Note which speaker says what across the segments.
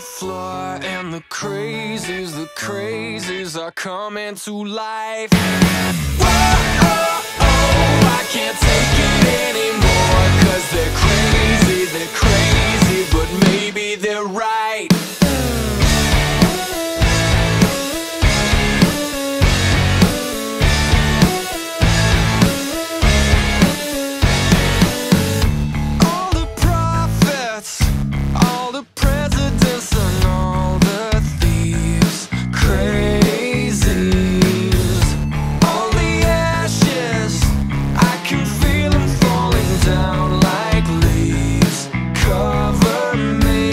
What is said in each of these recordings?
Speaker 1: floor, and the crazies are coming to life. Whoa, oh, oh, I can't take it anymore, 'cause they're crazy, but maybe they're right. All the prophets, all the presidents, and all the thieves, crazies, all the ashes, I can feel them falling down like leaves. Cover me,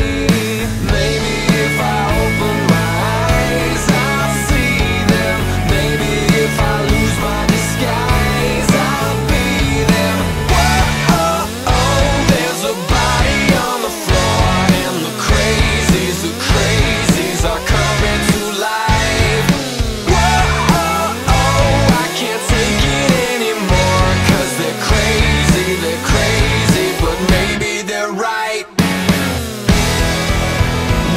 Speaker 1: maybe if I open my eyes I'll see them. Maybe if I lose my disguise I'll be them. Whoa, oh, oh, there's a body on the floor, and the crazies are coming to life. Whoa, oh, oh, I can't take it anymore, 'cause they're crazy, but maybe they're right.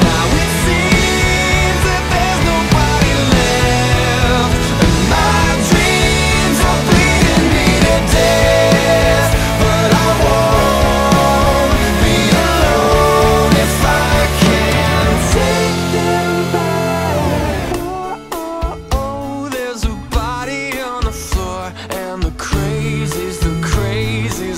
Speaker 1: Now it seems that there's nobody left, and my dreams are bleeding me to death. But I won't be alone if I can take them back. Oh, oh, there's a body on the floor, and the crazies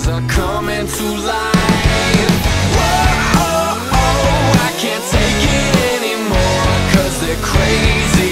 Speaker 1: are coming to life. Whoa, oh, oh, I can't take it anymore, 'cause they're crazy,